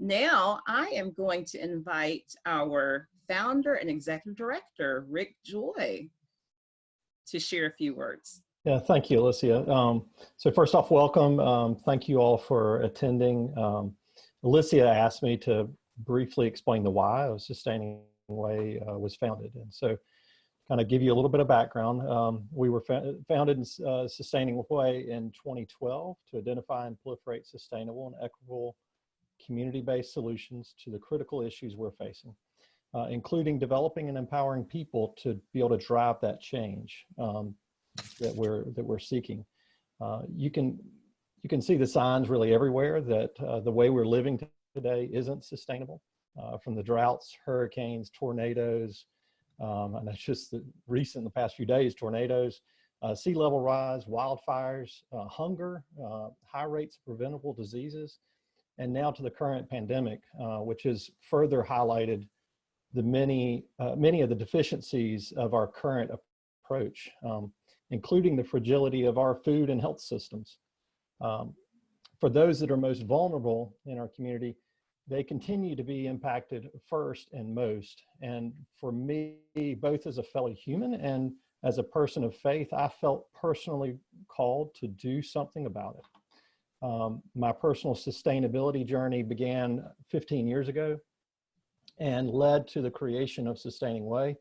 Now I am going to invite our founder and executive director, Rick Joy, to share a few words. Yeah, thank you, Alicia. So first off, welcome. Thank you all for attending. Alicia asked me to briefly explain the why of Sustaining Way was founded. And so kind of give you a little bit of background. We were founded in Sustaining Way in 2012 to identify and proliferate sustainable and equitable community-based solutions to the critical issues we're facing, including developing and empowering people to be able to drive that change that we're seeking. You can see the signs really everywhere that the way we're living today isn't sustainable. From the droughts, hurricanes, tornadoes, and that's just the past few days, tornadoes, sea level rise, wildfires, hunger, high rates of preventable diseases, and now to the current pandemic, which has further highlighted the many of the deficiencies of our current approach, including the fragility of our food and health systems. For those that are most vulnerable in our community, they continue to be impacted first and most. And for me, both as a fellow human and as a person of faith, I felt personally called to do something about it. My personal sustainability journey began 15 years ago and led to the creation of Sustaining Way,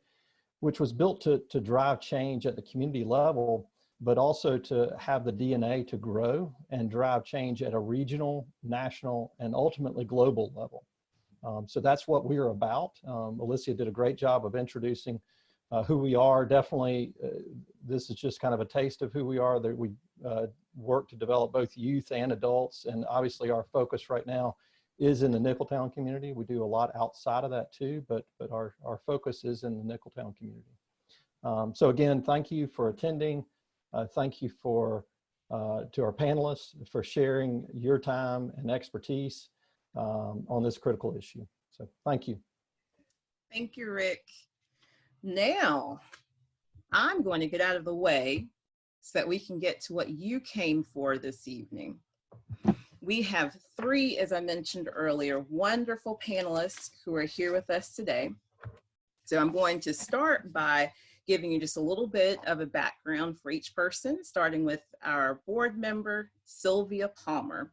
which was built to drive change at the community level, but also to have the DNA to grow and drive change at a regional, national, and ultimately global level. So that's what we're about. Alicia did a great job of introducing who we are. Definitely, this is just kind of a taste of who we are, that we work to develop both youth and adults. And obviously our focus right now is in the Nicholtown community. We do a lot outside of that too, but our focus is in the Nicholtown community. So again, thank you for attending. Thank you to our panelists for sharing your time and expertise on this critical issue. So thank you. Thank you, Rick. Now, I'm going to get out of the way so that we can get to what you came for this evening. We have three, as I mentioned earlier, wonderful panelists who are here with us today. So I'm going to start by giving you just a little bit of a background for each person, starting with our board member, Sylvia Palmer.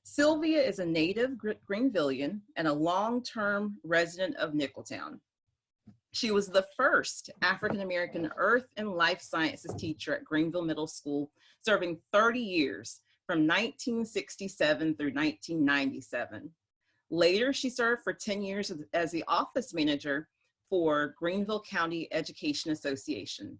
Sylvia is a native Greenvillian and a long-term resident of Nicholtown. She was the first African-American earth and life sciences teacher at Greenville Middle School, serving 30 years from 1967 through 1997. Later, she served for 10 years as the office manager for Greenville County Education Association.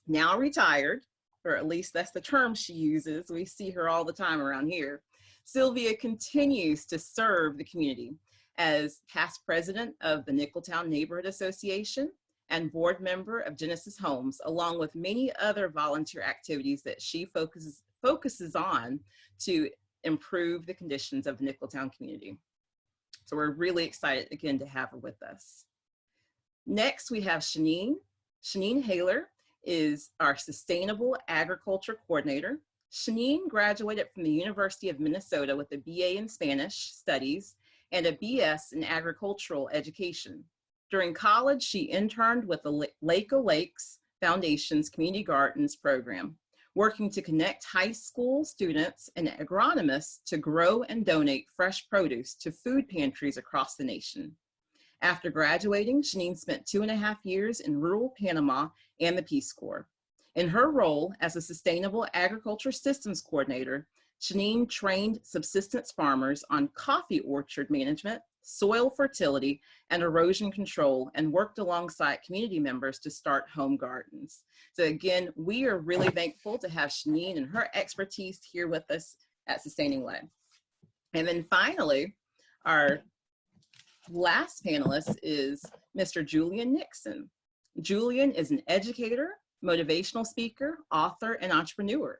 Now retired, or at least that's the term she uses, we see her all the time around here, Sylvia continues to serve the community as past president of the Nicholtown Neighborhood Association and board member of Genesis Homes, along with many other volunteer activities that she focuses on to improve the conditions of the Nicholtown community. So we're really excited again to have her with us. Next, we have Shanine. Shanine Haler is our Sustainable Agriculture Coordinator. Shanine graduated from the University of Minnesota with a BA in Spanish Studies and a BS in Agricultural Education. During college, she interned with the Lake O' Lakes Foundation's Community Gardens program, working to connect high school students and agronomists to grow and donate fresh produce to food pantries across the nation. After graduating, Shanine spent 2.5 years in rural Panama and the Peace Corps. In her role as a Sustainable Agriculture Systems Coordinator, Shanine trained subsistence farmers on coffee orchard management, soil fertility, and erosion control, and worked alongside community members to start home gardens. So again, we are really thankful to have Shanine and her expertise here with us at Sustaining Way. And then finally, our last panelist is Mr. Julian Nixon. Julian is an educator, motivational speaker, author, and entrepreneur.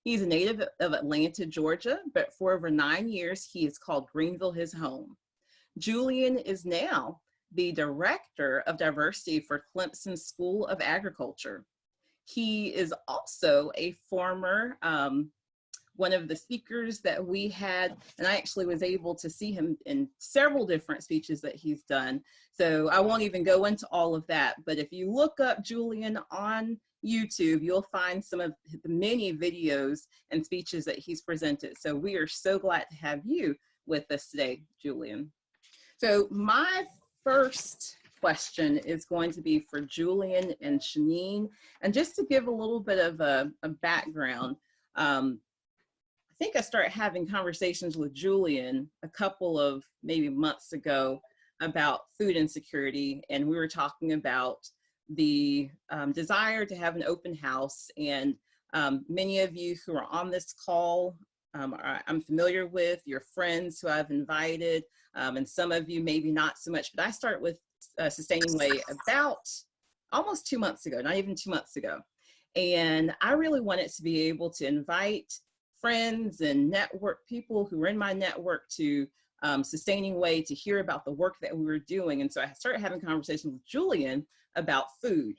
He's a native of Atlanta, Georgia, but for over 9 years, he has called Greenville his home. Julian is now the Director of Diversity for Clemson School of Agriculture. He is also a former one of the speakers that we had, and I actually was able to see him in several different speeches that he's done. So I won't even go into all of that, but if you look up Julian on YouTube, you'll find some of the many videos and speeches that he's presented. So we are so glad to have you with us today, Julian. So my first question is going to be for Julian and Shanine. And just to give a little bit of a background, I think I started having conversations with Julian a couple of maybe months ago about food insecurity. And we were talking about the desire to have an open house. And many of you who are on this call, I'm familiar with, your friends who I've invited, and some of you maybe not so much, but I started with Sustaining Way about almost 2 months ago, not even 2 months ago. And I really wanted to be able to invite friends and network people who were in my network to Sustaining Way to hear about the work that we were doing. And so I started having conversations with Julian about food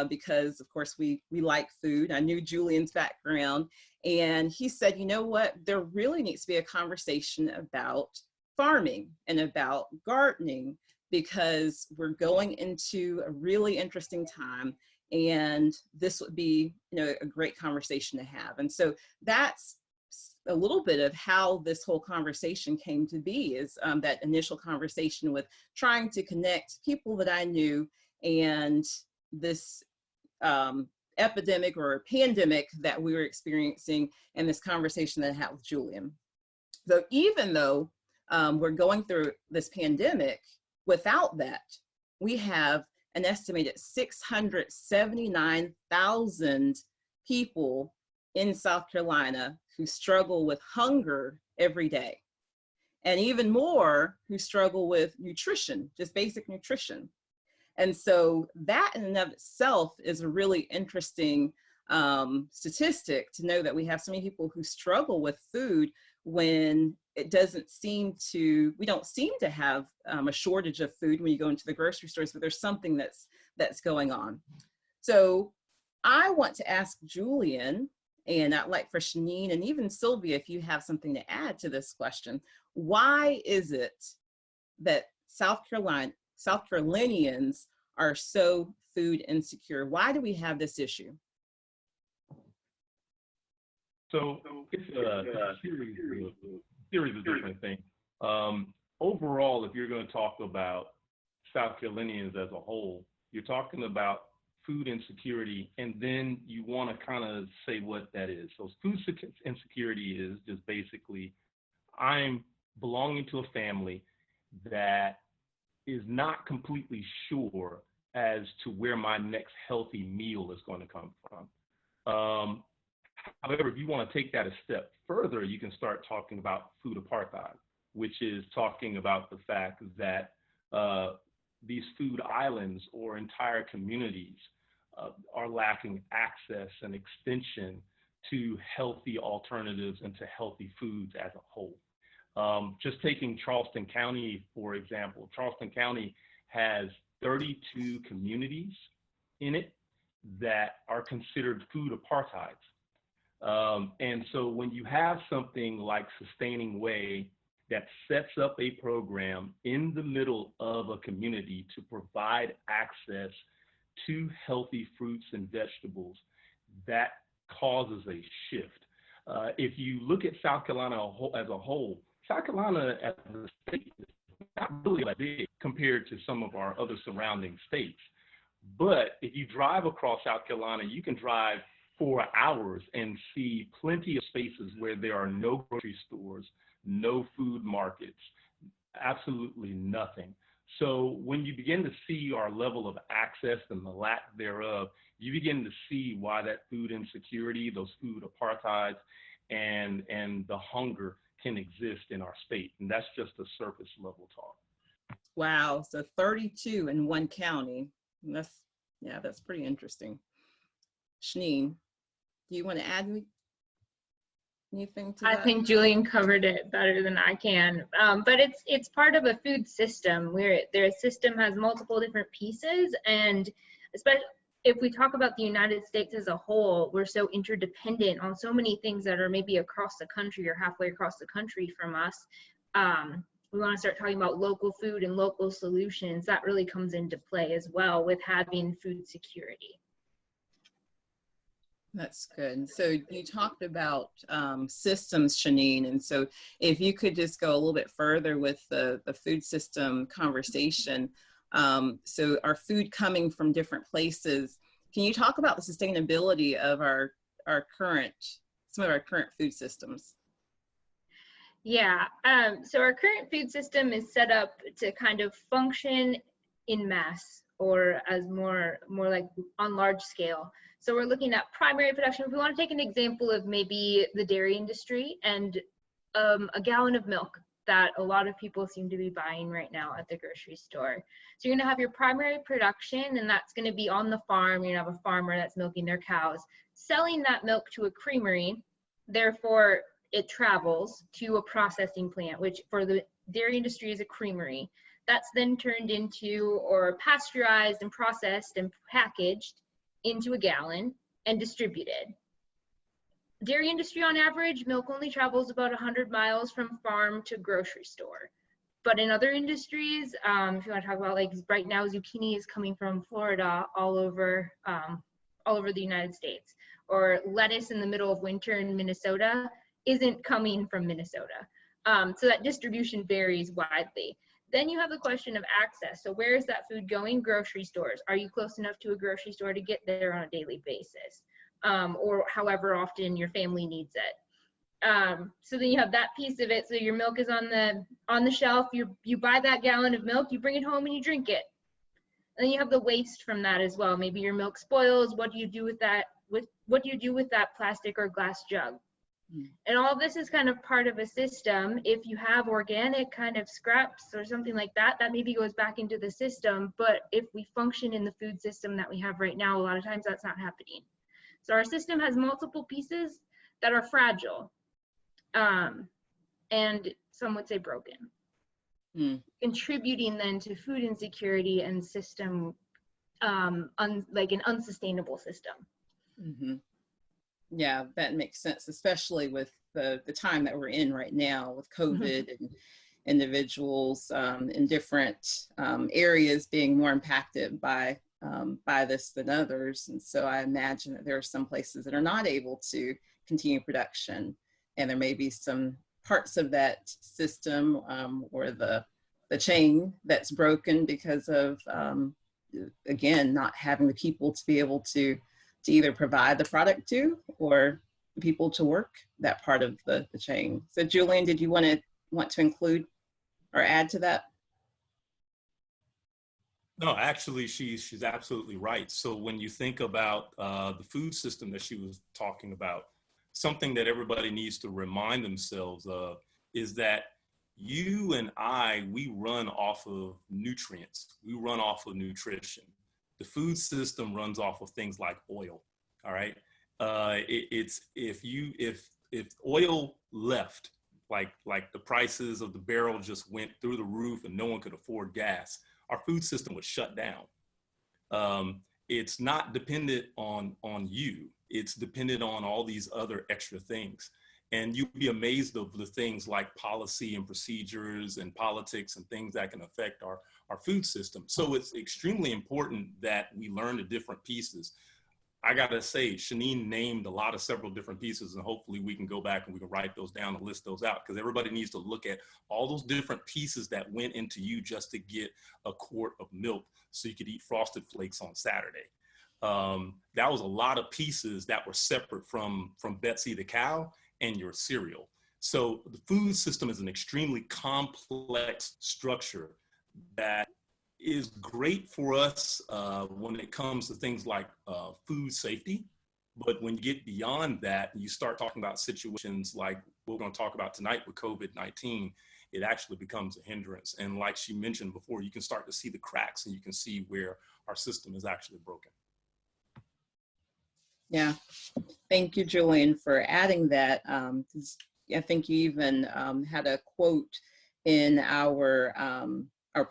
because of course we like food. I knew Julian's background, and he said, you know what, there really needs to be a conversation about farming and about gardening, because we're going into a really interesting time, and this would be, you know, a great conversation to have. And so that's a little bit of how this whole conversation came to be, is that initial conversation with trying to connect people that I knew and this epidemic or pandemic that we were experiencing, and this conversation that I had with Julian. So even though we're going through this pandemic, without that, we have an estimated 679,000 people in South Carolina who struggle with hunger every day, and even more who struggle with nutrition, just basic nutrition. And so that in and of itself is a really interesting statistic, to know that we have so many people who struggle with food when it doesn't seem to, we don't seem to have a shortage of food when you go into the grocery stores, but there's something that's going on. So I want to ask Julian, and I'd like for Shanine and even Sylvia, if you have something to add to this question, why is it that South Carolinians are so food insecure? Why do we have this issue? So it's a series of different things. Overall, if you're going to talk about South Carolinians as a whole, you're talking about food insecurity, and then you want to kind of say what that is. So food insecurity is just basically, I'm belonging to a family that is not completely sure as to where my next healthy meal is going to come from. However, if you want to take that a step further, you can start talking about food apartheid, which is talking about the fact that these food islands or entire communities are lacking access and extension to healthy alternatives and to healthy foods as a whole. Just taking Charleston County, for example, Charleston County has 32 communities in it that are considered food apartheids. And so when you have something like Sustaining Way that sets up a program in the middle of a community to provide access to healthy fruits and vegetables, that causes a shift. If you look at South Carolina as a whole, South Carolina as a state is not really that big compared to some of our other surrounding states. But if you drive across South Carolina, you can drive 4 hours and see plenty of spaces where there are no grocery stores, no food markets, absolutely nothing. So when you begin to see our level of access and the lack thereof, you begin to see why that food insecurity, those food apartheids, and the hunger can exist in our state. And that's just a surface level talk. Wow, so 32 in one county. That's pretty interesting. Shanine, do you want to add anything to that? I think Julian covered it better than I can, but it's part of a food system where their system has multiple different pieces, and especially if we talk about the United States as a whole, we're so interdependent on so many things that are maybe across the country or halfway across the country from us. We want to start talking about local food and local solutions. That really comes into play as well with having food security. That's good. So you talked about systems, Shanine, and so if you could just go a little bit further with the food system conversation. So our food coming from different places, can you talk about the sustainability of some of our current food systems? Yeah, so our current food system is set up to kind of function in mass or as more like on large scale. So we're looking at primary production. If we want to take an example of maybe the dairy industry and a gallon of milk that a lot of people seem to be buying right now at the grocery store. So you're gonna have your primary production, and that's gonna be on the farm. You're gonna have a farmer that's milking their cows, selling that milk to a creamery. Therefore, it travels to a processing plant, which for the dairy industry is a creamery. That's then turned into or pasteurized and processed and packaged into a gallon and distributed. Dairy industry on average, milk only travels about 100 miles from farm to grocery store. But in other industries, if you want to talk about, like right now, zucchini is coming from Florida all over the United States, or lettuce in the middle of winter in Minnesota isn't coming from Minnesota. So that distribution varies widely. Then you have the question of access. So where is that food going? Grocery stores. Are you close enough to a grocery store to get there on a daily basis? Or however often your family needs it. So then you have that piece of it. So your milk is on the shelf. You buy that gallon of milk, you bring it home and you drink it. And then you have the waste from that as well. Maybe your milk spoils. What do you do with that? What do you do with that plastic or glass jug? And all of this is kind of part of a system. If you have organic kind of scraps or something like that, that maybe goes back into the system. But if we function in the food system that we have right now, a lot of times that's not happening. So our system has multiple pieces that are fragile, and some would say broken, contributing then to food insecurity and system, like an unsustainable system. Mm-hmm. Yeah, that makes sense, especially with the time that we're in right now with COVID and individuals in different areas being more impacted by this than others. And so I imagine that there are some places that are not able to continue production, and there may be some parts of that system or the chain that's broken because of, again, not having the people to be able to either provide the product to or people to work that part of the chain. So Julian, did you want to include or add to that? No, actually, she's absolutely right. So when you think about the food system that she was talking about, something that everybody needs to remind themselves of is that you and we run off of nutrients. We run off of nutrition. The food system runs off of things like oil. All right. If oil left, like the prices of the barrel just went through the roof and no one could afford gas, our food system would shut down. It's not dependent on you. It's dependent on all these other extra things. And you'd be amazed of the things like policy and procedures and politics and things that can affect our food system. So it's extremely important that we learn the different pieces. I gotta say, Shanine named several different pieces, and hopefully we can go back and we can write those down and list those out, because everybody needs to look at all those different pieces that went into you just to get a quart of milk so you could eat Frosted Flakes on Saturday. That was a lot of pieces that were separate from Betsy the cow and your cereal. So the food system is an extremely complex structure that is great for us when it comes to things like food safety. But when you get beyond that, you start talking about situations like what we're going to talk about tonight with COVID-19, it actually becomes a hindrance. And like she mentioned before, you can start to see the cracks and you can see where our system is actually broken. Yeah, thank you, Julian, for adding that. I think you even had a quote in our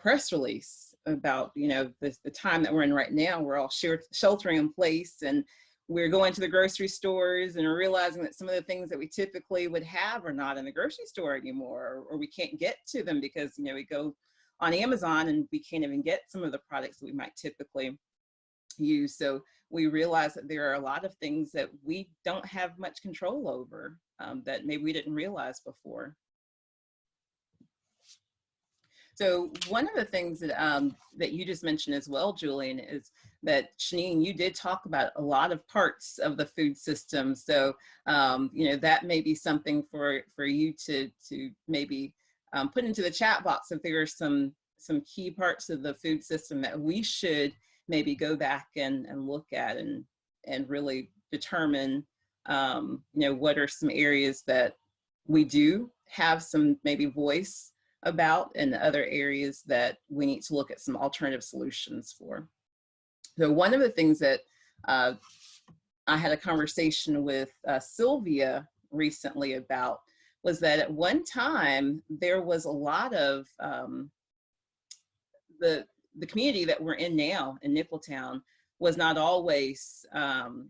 press release about, you know, the time that we're in right now. We're all sheltering in place, and we're going to the grocery stores and realizing that some of the things that we typically would have are not in the grocery store anymore, or we can't get to them because, you know, we go on Amazon and we can't even get some of the products that we might typically use. So we realize that there are a lot of things that we don't have much control over, that maybe we didn't realize before. So one of the things that that you just mentioned as well, Julian, is that Shanine, you did talk about a lot of parts of the food system. So you know, that may be something for you to maybe put into the chat box if there are some key parts of the food system that we should maybe go back and look at and really determine, you know, what are some areas that we do have some maybe voice about, and other areas that we need to look at some alternative solutions for. So one of the things that I had a conversation with Sylvia recently about was that at one time there was a lot of the community that we're in now in Nicholtown was not always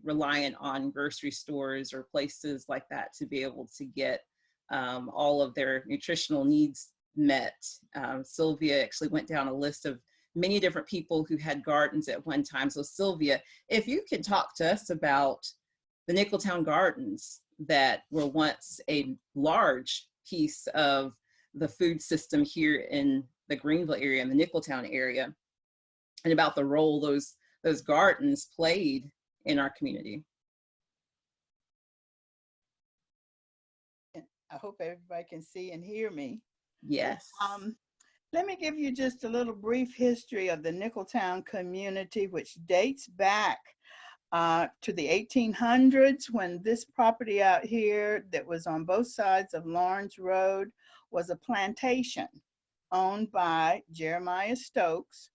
reliant on grocery stores or places like that to be able to get all of their nutritional needs met. Sylvia actually went down a list of many different people who had gardens at one time. So Sylvia, if you could talk to us about the Nicholtown gardens that were once a large piece of the food system here in the Greenville area, in the Nicholtown area, and about the role those gardens played in our community. I hope everybody can see and hear me. Yes. Let me give you just a little brief history of the Nicholtown community, which dates back to the 1800s, when this property out here that was on both sides of Lawrence Road was a plantation owned by Jeremiah Stokes,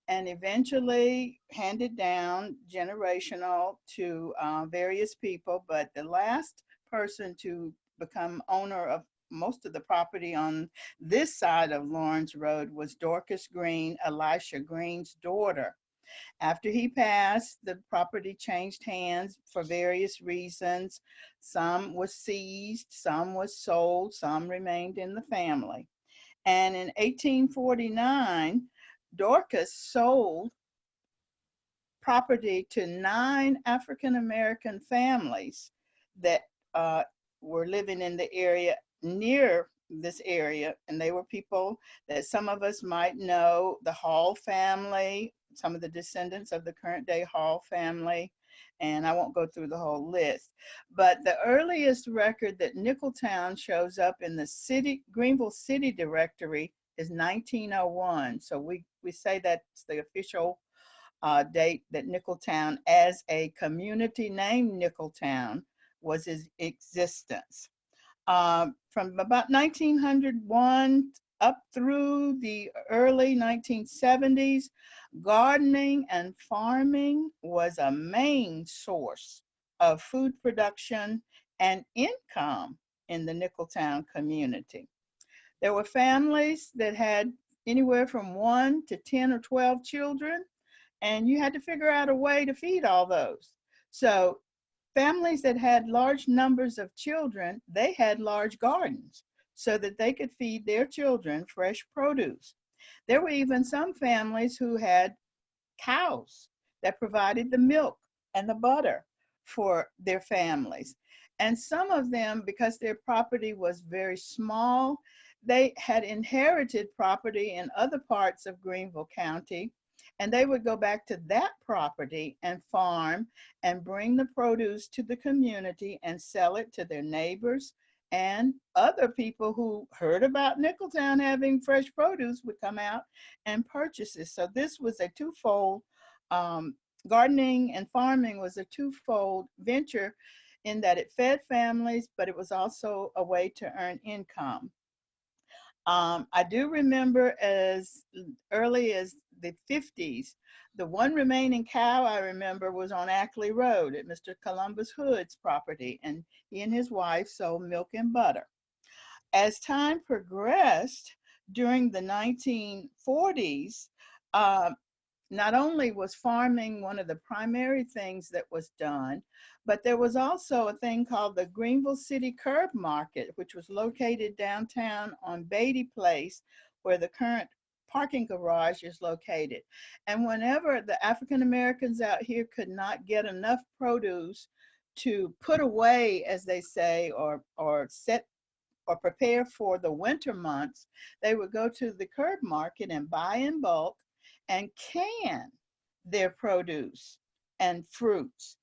and eventually handed down generational to various people. But the last person to become owner of most of the property on this side of Lawrence Road was Dorcas Green, Elisha Green's daughter. After he passed, the property changed hands for various reasons. Some was seized, some was sold, some remained in the family. And in 1849, Dorcas sold property to 9 African-American families that were living in the area near this area. And they were people that some of us might know, the Hall family, some of the descendants of the current day Hall family. And I won't go through the whole list. But the earliest record that Nicholtown shows up in the Greenville City Directory is 1901. So we say that's the official date that Nicholtown, as a community named Nicholtown, was in existence. From about 1901 up through the early 1970s, gardening and farming was a main source of food production and income in the Nicholtown community. There were families that had anywhere from 1 to 10 or 12 children, and you had to figure out a way to feed all those. So families that had large numbers of children, they had large gardens so that they could feed their children fresh produce. There were even some families who had cows that provided the milk and the butter for their families. And some of them, because their property was very small, they had inherited property in other parts of Greenville County, and they would go back to that property and farm and bring the produce to the community and sell it to their neighbors, and other people who heard about Nicholtown having fresh produce would come out and purchase it. So this was a twofold, gardening and farming was a twofold venture in that it fed families, but it was also a way to earn income. I do remember as early as the 50s, the one remaining cow I remember was on Ackley Road at Mr. Columbus Hood's property, and he and his wife sold milk and butter. As time progressed, during the 1940s, uh, not only was farming one of the primary things that was done, but there was also a thing called the Greenville City Curb Market, which was located downtown on Beatty Place, where the current parking garage is located. And whenever the African Americans out here could not get enough produce to put away, as they say, or set or prepare for the winter months, they would go to the curb market and buy in bulk and can their produce and fruits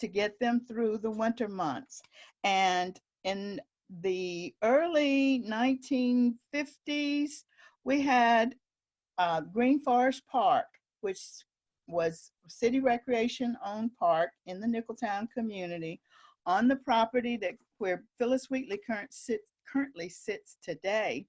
to get them through the winter months. And in the early 1950s, we had Green Forest Park, which was city recreation owned park in the Nicholtown community on the property that where Phyllis Wheatley currently sits today.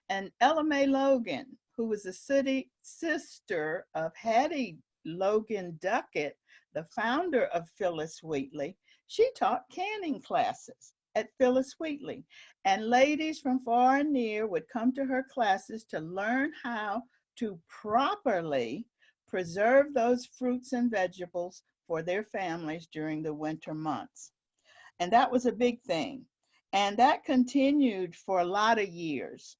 And Ella Mae Logan, who was the city sister of Hattie Logan Duckett, the founder of Phyllis Wheatley, she taught canning classes at Phyllis Wheatley. And ladies from far and near would come to her classes to learn how to properly preserve those fruits and vegetables for their families during the winter months. And that was a big thing. And that continued for a lot of years.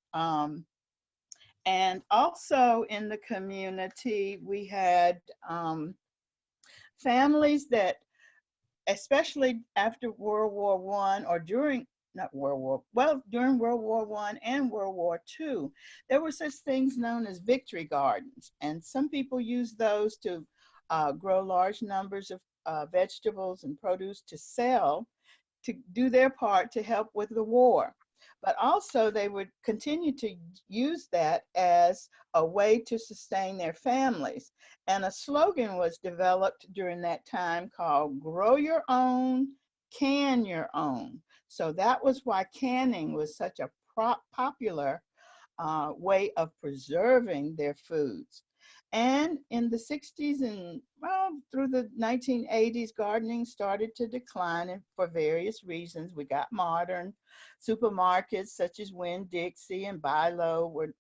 And also in the community, we had families that, especially after World War I or during, not World War, well, during World War I and World War II, there were such things known as victory gardens. And some people used those to grow large numbers of vegetables and produce to sell, to do their part to help with the war. But also they would continue to use that as a way to sustain their families. And a slogan was developed during that time called "Grow Your Own, Can Your Own." So that was why canning was such a popular way of preserving their foods. And in the 60s and well, through the 1980s, gardening started to decline, and for various reasons. We got modern supermarkets such as Winn-Dixie and Bi-Lo were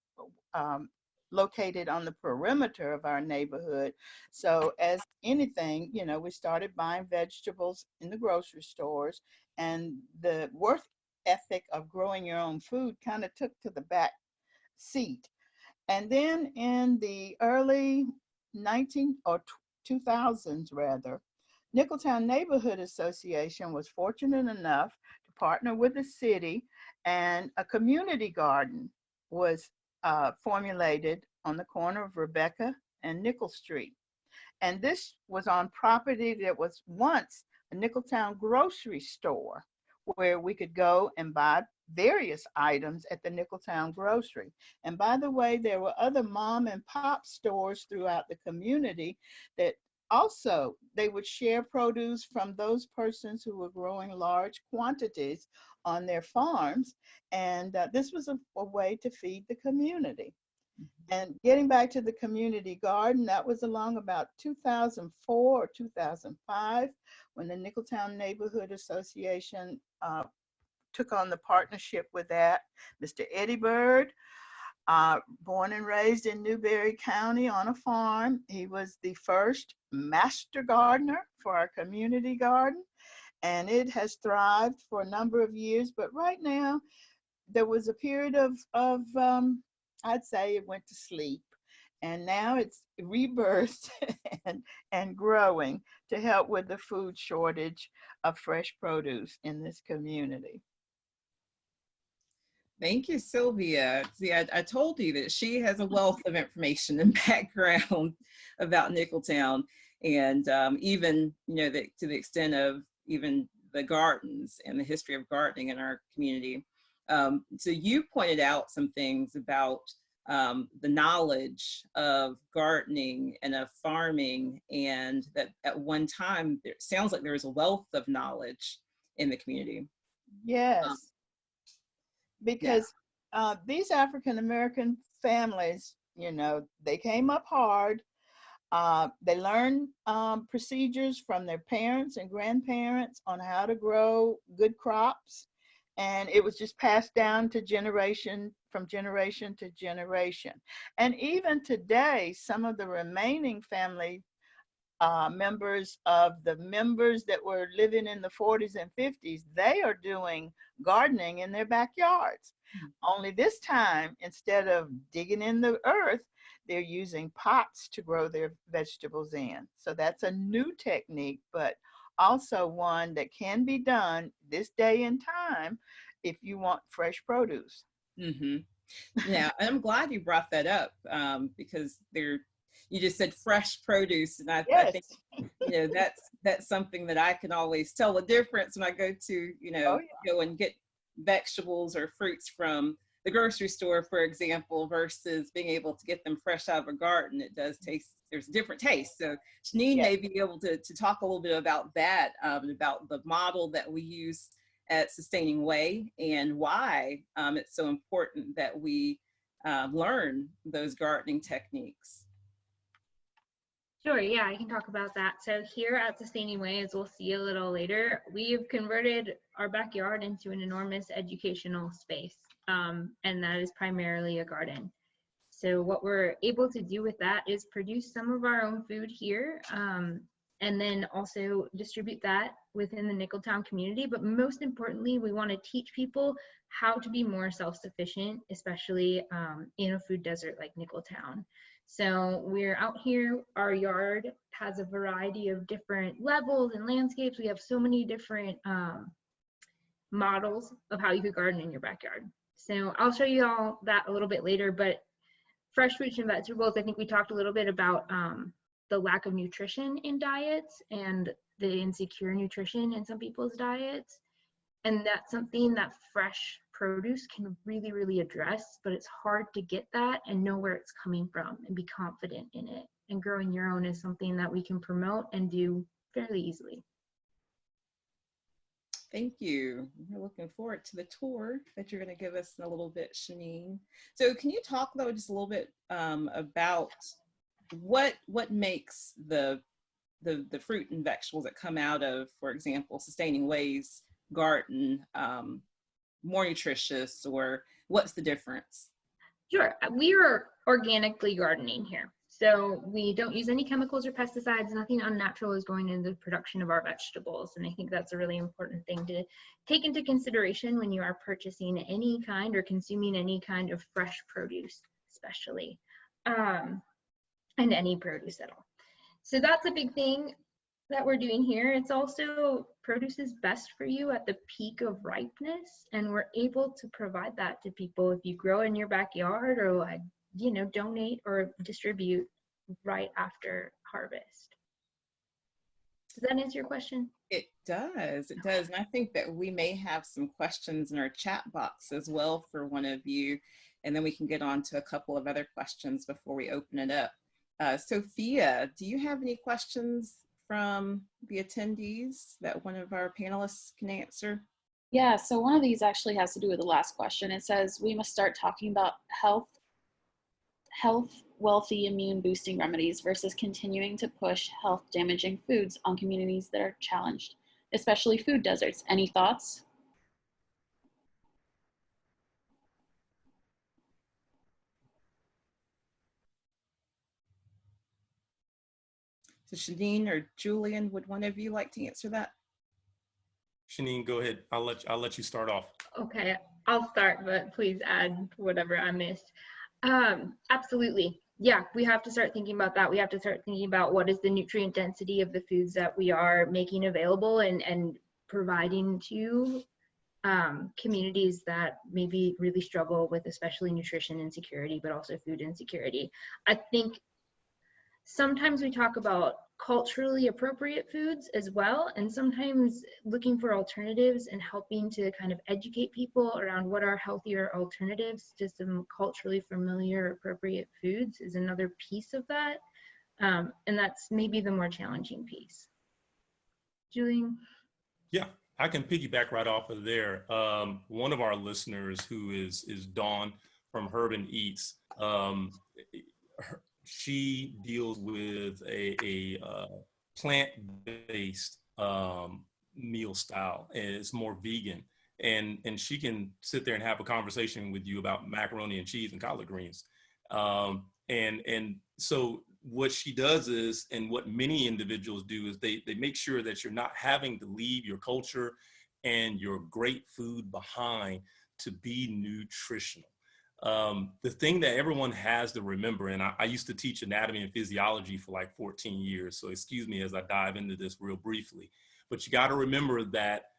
located on the perimeter of our neighborhood. So as anything, you know, we started buying vegetables in the grocery stores, and the work ethic of growing your own food kind of took to the back seat. And then in the early 2000s rather, Nicholtown Neighborhood Association was fortunate enough to partner with the city, and a community garden was formulated on the corner of Rebecca and Nickel Street. And this was on property that was once a Nicholtown grocery store, where we could go and buy various items at the Nicholtown grocery. And by the way, there were other mom and pop stores throughout the community that also, they would share produce from those persons who were growing large quantities on their farms. And this was a way to feed the community. And getting back to the community garden, that was along about 2004 or 2005 when the Nicholtown Neighborhood Association took on the partnership with that. Mr. Eddie Bird, born and raised in Newberry County on a farm. He was the first master gardener for our community garden, and it has thrived for a number of years. But right now, there was a period of I'd say it went to sleep, and now it's rebirthed and growing to help with the food shortage of fresh produce in this community. Thank you, Sylvia. See, I told you that she has a wealth of information and background about Nicholtown, and even, you know, to the extent of even the gardens and the history of gardening in our community. So you pointed out some things about the knowledge of gardening and of farming, and that at one time, it sounds like there was a wealth of knowledge in the community. Yes. Because these African American families, you know, they came up hard. They learned procedures from their parents and grandparents on how to grow good crops and it was just passed down to from generation to generation. And even today, some of the remaining family members of the members that were living in the 40s and 50s, they are doing gardening in their backyards. Only this time, instead of digging in the earth, they're using pots to grow their vegetables in. So that's a new technique, but also one that can be done this day and time if you want fresh produce. Mm-hmm. Yeah, and I'm glad you brought that up because you just said fresh produce, and I Yes. think that's something that I can always tell the difference when I go to Oh, yeah. go and get vegetables or fruits from the grocery store, for example, versus being able to get them fresh out of a garden. It does taste, there's a different taste. So Janine Yes. may be able to talk a little bit about that, about the model that we use at Sustaining Way and why it's so important that we learn those gardening techniques. Sure, yeah, I can talk about that. So here at Sustaining Way, as we'll see a little later, we've converted our backyard into an enormous educational space, and that is primarily a garden. So what we're able to do with that is produce some of our own food here, and then also distribute that within the Nicholtown community. But most importantly, we want to teach people how to be more self-sufficient, especially in a food desert like Nicholtown. So we're out here, our yard has a variety of different levels and landscapes. We have so many different models of how you could garden in your backyard. So I'll show you all that a little bit later, but fresh fruits and vegetables, I think we talked a little bit about the lack of nutrition in diets and the insecure nutrition in some people's diets. And that's something that fresh produce can really, really address, but it's hard to get that and know where it's coming from and be confident in it. And growing your own is something that we can promote and do fairly easily. Thank you. We're looking forward to the tour that you're going to give us in a little bit, Janine. So can you talk though just a little bit about what makes the fruit and vegetables that come out of, for example, Sustaining Ways garden more nutritious, or what's the difference? Sure. We are organically gardening here. So we don't use any chemicals or pesticides. Nothing unnatural is going into the production of our vegetables. And I think that's a really important thing to take into consideration when you are purchasing any kind or consuming any kind of fresh produce, especially, and any produce at all. So that's a big thing that we're doing here. It's also produce is best for you at the peak of ripeness, and we're able to provide that to people if you grow in your backyard or donate or distribute right after harvest. Does that answer your question? It does. And I think that we may have some questions in our chat box as well for one of you, and then we can get on to a couple of other questions before we open it up. Sophia, do you have any questions from the attendees that one of our panelists can answer? Yeah, so one of these actually has to do with the last question. It says, we must start talking about health, wealthy, immune boosting remedies versus continuing to push health damaging foods on communities that are challenged, especially food deserts. Any thoughts? So Janine or Julian, would one of you like to answer that? Janine, go ahead. I'll let you start off. Okay, I'll start, but please add whatever I missed. Absolutely. Yeah, we have to start thinking about that. We have to start thinking about what is the nutrient density of the foods that we are making available and providing to communities that maybe really struggle with especially nutrition insecurity, but also food insecurity. I think sometimes we talk about culturally appropriate foods as well, and sometimes looking for alternatives and helping to kind of educate people around what are healthier alternatives to some culturally familiar appropriate foods is another piece of that, and that's maybe the more challenging piece. Julian? Yeah, I can piggyback right off of there. One of our listeners, who is Dawn from Herban Eats, she deals with a plant-based meal style, and it's more vegan. and she can sit there and have a conversation with you about macaroni and cheese and collard greens. And so what she does is, and what many individuals do, is they make sure that you're not having to leave your culture and your great food behind to be nutritional. The thing that everyone has to remember, and I used to teach anatomy and physiology for like 14 years, so excuse me as I dive into this real briefly, but you got to remember that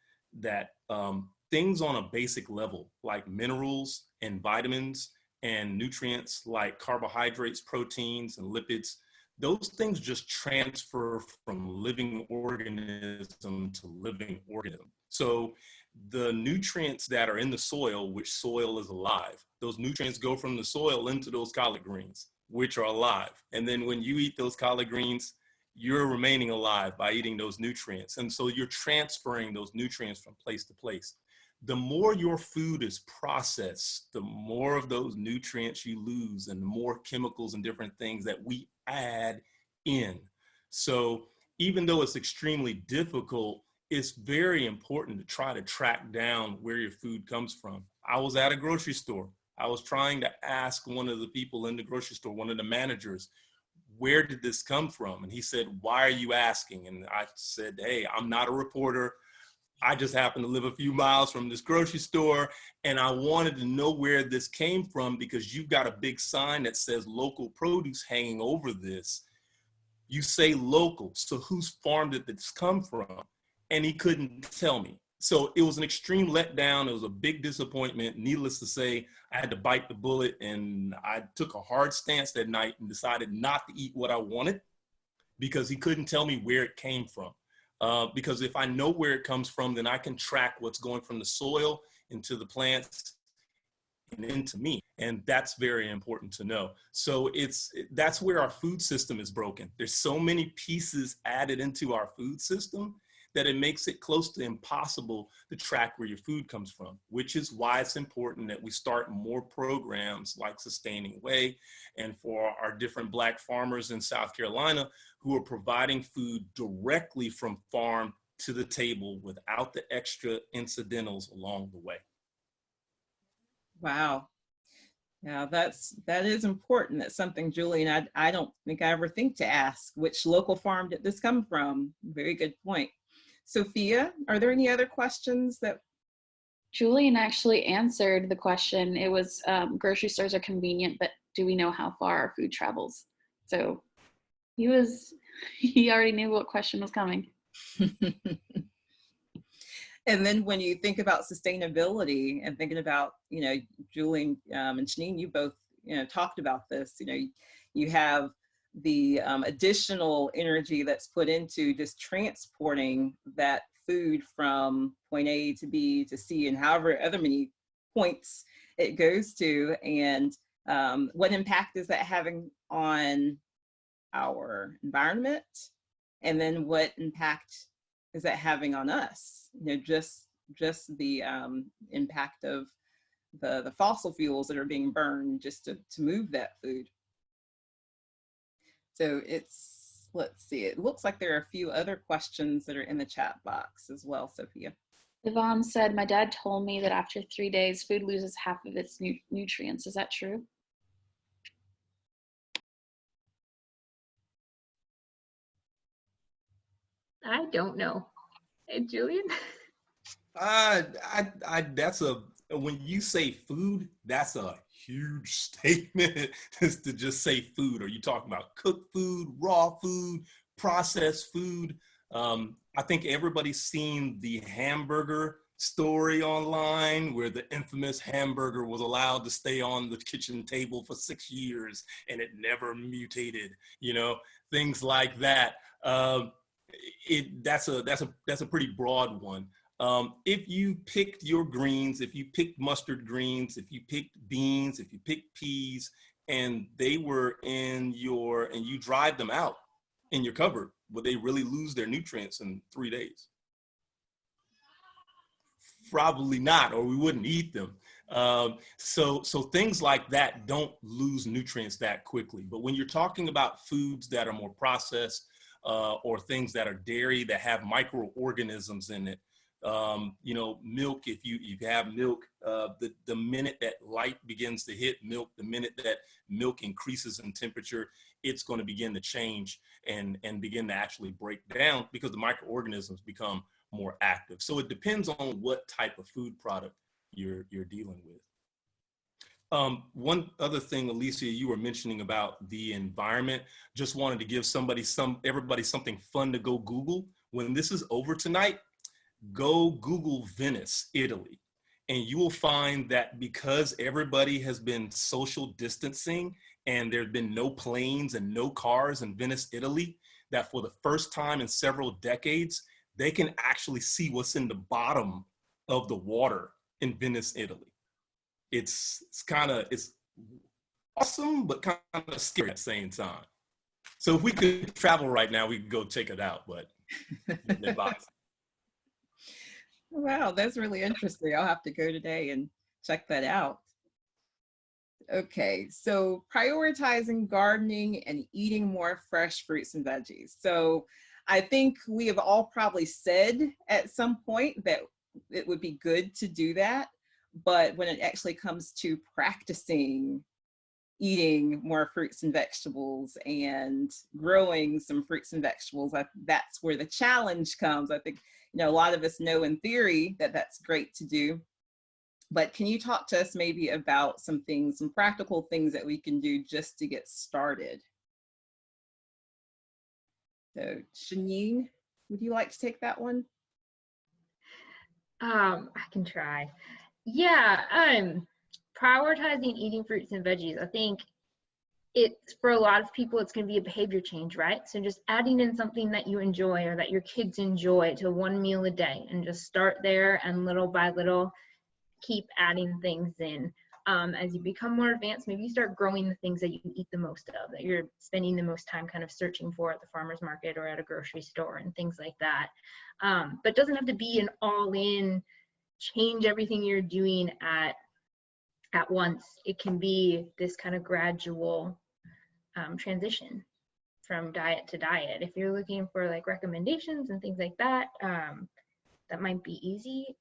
things on a basic level, like minerals and vitamins and nutrients like carbohydrates, proteins, and lipids, those things just transfer from living organism to living organism. So the nutrients that are in the soil, which soil is alive, those nutrients go from the soil into those collard greens, which are alive. And then when you eat those collard greens, you're remaining alive by eating those nutrients. And so you're transferring those nutrients from place to place. The more your food is processed, the more of those nutrients you lose, and the more chemicals and different things that we add in. So even though it's extremely difficult, it's very important to try to track down where your food comes from. I was at a grocery store. I was trying to ask one of the people in the grocery store, one of the managers, where did this come from? And he said, why are you asking? And I said, hey, I'm not a reporter. I just happen to live a few miles from this grocery store, and I wanted to know where this came from because you've got a big sign that says local produce hanging over this. You say local, so whose farm did this come from? And he couldn't tell me. So it was an extreme letdown. It was a big disappointment. Needless to say, I had to bite the bullet, and I took a hard stance that night and decided not to eat what I wanted because he couldn't tell me where it came from. Because if I know where it comes from, then I can track what's going from the soil into the plants and into me. And that's very important to know. So that's where our food system is broken. There's so many pieces added into our food system that it makes it close to impossible to track where your food comes from, which is why it's important that we start more programs like Sustaining Way, and for our different Black farmers in South Carolina who are providing food directly from farm to the table without the extra incidentals along the way. Wow. Yeah, that is important. That's something, Julie, I don't think I ever think to ask, which local farm did this come from? Very good point. Sophia, are there any other questions that? Julian actually answered the question. It was grocery stores are convenient, but do we know how far our food travels? So he already knew what question was coming. And then when you think about sustainability and thinking about, Julie and Janine, you both, talked about this, you have the additional energy that's put into just transporting that food from point A to B to C and however other many points it goes to. And what impact is that having on our environment? And then what impact is that having on us? Just the impact of the fossil fuels that are being burned just to move that food. So let's see, it looks like there are a few other questions that are in the chat box as well, Sophia. Yvonne said, my dad told me that after 3 days, food loses half of its nutrients. Is that true? I don't know. Hey, Julian? When you say food, that's a huge statement just to just say food. Are you talking about cooked food, raw food, processed food? I think everybody's seen the hamburger story online where the infamous hamburger was allowed to stay on the kitchen table for 6 years and it never mutated, things like that. That's a pretty broad one. If you picked your greens, if you picked mustard greens, if you picked beans, if you picked peas, and they were and you dried them out in your cupboard, would they really lose their nutrients in 3 days? Probably not, or we wouldn't eat them. So things like that don't lose nutrients that quickly. But when you're talking about foods that are more processed or things that are dairy that have microorganisms in it, You know, milk, if you have milk, the minute that light begins to hit milk, the minute that milk increases in temperature, it's going to begin to change and begin to actually break down because the microorganisms become more active. So it depends on what type of food product you're dealing with. One other thing, Alicia, you were mentioning about the environment. Just wanted to give everybody something fun to go Google. When this is over tonight, go Google Venice, Italy, and you will find that because everybody has been social distancing and there have been no planes and no cars in Venice, Italy, that for the first time in several decades, they can actually see what's in the bottom of the water in Venice, Italy. It's awesome, but kind of scary at the same time. So if we could travel right now, we could go check it out, but Wow, that's really interesting. I'll have to go today and check that out. Okay, so prioritizing gardening and eating more fresh fruits and veggies. So I think we have all probably said at some point that it would be good to do that. But when it actually comes to practicing eating more fruits and vegetables and growing some fruits and vegetables, that's where the challenge comes. I think, you know, a lot of us know in theory that that's great to do. But can you talk to us maybe about some practical things that we can do just to get started? So Shanine, would you like to take that one? I can try. Yeah, prioritizing eating fruits and veggies. I think it's, for a lot of people, it's going to be a behavior change, right? So just adding in something that you enjoy or that your kids enjoy to one meal a day, and just start there, and little by little keep adding things in. As you become more advanced, maybe you start growing the things that you eat the most of, that you're spending the most time kind of searching for at the farmer's market or at a grocery store and things like that. But it doesn't have to be an all-in change everything you're doing at once. It can be this kind of gradual transition from diet to diet. If you're looking for like recommendations and things like that, that might be easy.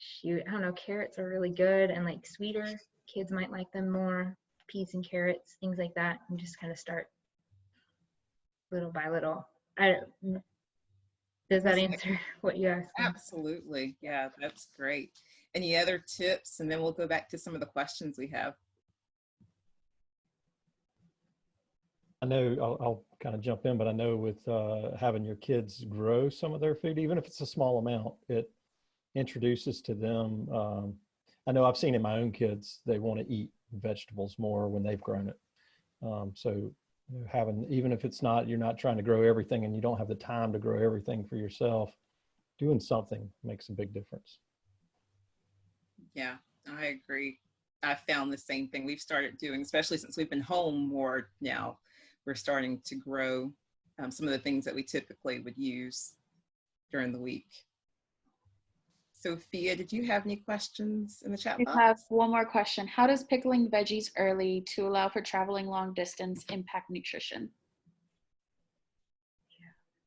Shoot, I don't know, carrots are really good and like sweeter. Kids might like them more. Peas and carrots, things like that, and just kind of start little by little. Does that answer what you asked? Absolutely. Yeah, that's great. Any other tips? And then we'll go back to some of the questions we have. I know I'll kind of jump in, but I know with having your kids grow some of their food, even if it's a small amount, it introduces to them. I know I've seen in my own kids, they want to eat vegetables more when they've grown it. So having, even if it's not, you're not trying to grow everything and you don't have the time to grow everything for yourself, doing something makes a big difference. Yeah, I agree. I found the same thing. We've started doing, especially since we've been home more now, we're starting to grow some of the things that we typically would use during the week. Sophia, did you have any questions in the chat box? We have one more question. How does pickling veggies early to allow for traveling long distance impact nutrition?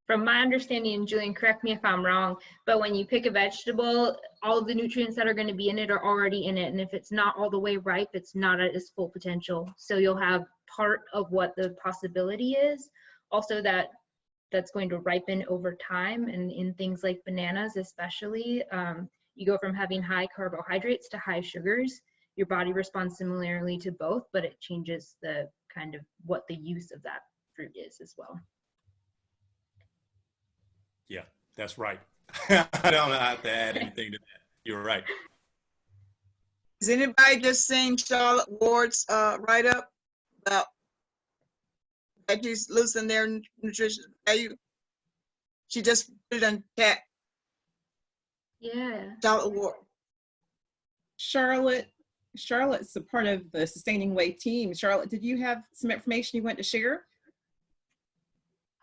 From my understanding, and Julian, correct me if I'm wrong, but when you pick a vegetable, all of the nutrients that are going to be in it are already in it. And if it's not all the way ripe, it's not at its full potential. So you'll have part of what the possibility is. Also that's going to ripen over time. And in things like bananas, especially, you go from having high carbohydrates to high sugars. Your body responds similarly to both, but it changes the kind of what the use of that fruit is as well. Yeah, that's right. I don't have to add anything to that. You're right. Has anybody just seen Charlotte Ward's write-up about veggies losing their nutrition value? She just put it on chat. Yeah. Charlotte Ward. Charlotte's a part of the Sustaining Way team. Charlotte, did you have some information you want to share?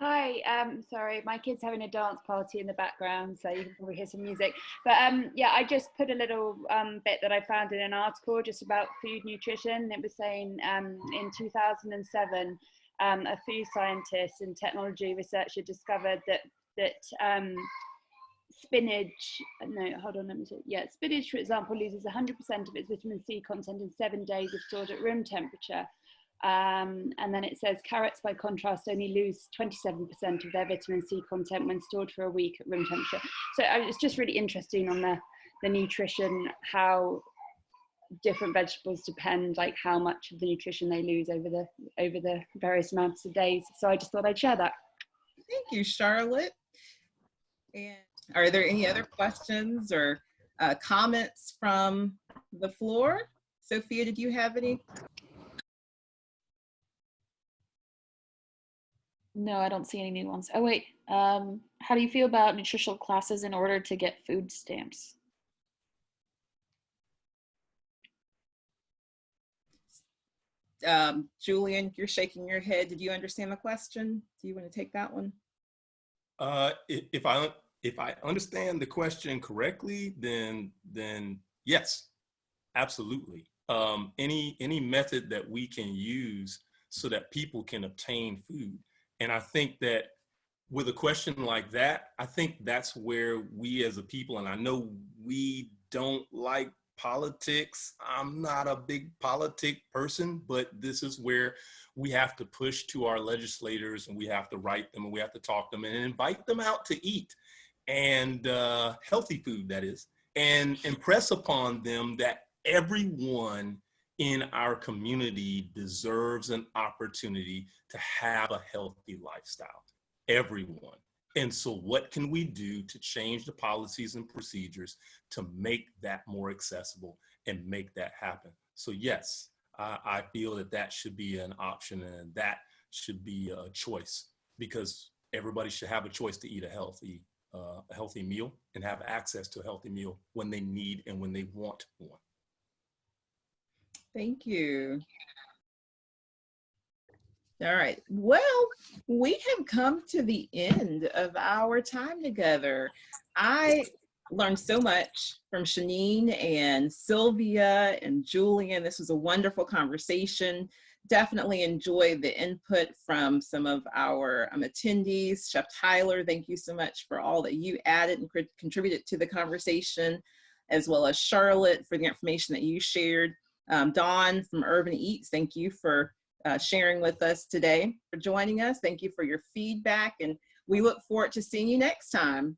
Hi, sorry, my kid's having a dance party in the background, so you can probably hear some music. But yeah, I just put a little bit that I found in an article just about food nutrition. It was saying in 2007, a food scientist and technology researcher discovered that spinach, no, hold on, let me see. Yeah, spinach, for example, loses 100% of its vitamin C content in 7 days if stored at room temperature. And then it says carrots, by contrast, only lose 27% of their vitamin C content when stored for a week at room temperature. So it's just really interesting on the nutrition, how different vegetables depend, like how much of the nutrition they lose over the various amounts of days. So I just thought I'd share that. Thank you, Charlotte. And are there any other questions or comments from the floor? Sophia, did you have any? No, I don't see any new ones. Oh wait, how do you feel about nutritional classes in order to get food stamps? Julian, you're shaking your head. Did you understand the question? Do you want to take that one? If I understand the question correctly, then yes, absolutely. Any method that we can use so that people can obtain food. And I think that with a question like that, I think that's where we as a people, and I know we don't like politics. I'm not a big politic person, but this is where we have to push to our legislators, and we have to write them, and we have to talk to them and invite them out to eat, and healthy food, that is, and impress upon them that everyone in our community deserves an opportunity to have a healthy lifestyle. Everyone. And so what can we do to change the policies and procedures to make that more accessible and make that happen? So yes, I feel that that should be an option, and that should be a choice, because everybody should have a choice to eat a healthy meal and have access to a healthy meal when they need and when they want one. Thank you. All right. Well, we have come to the end of our time together. I learned so much from Shanine and Sylvia and Julian. This was a wonderful conversation. Definitely enjoyed the input from some of our attendees. Chef Tyler, thank you so much for all that you added and contributed to the conversation, as well as Charlotte for the information that you shared. Dawn from Urban Eats, thank you for sharing with us today, for joining us. Thank you for your feedback, and we look forward to seeing you next time.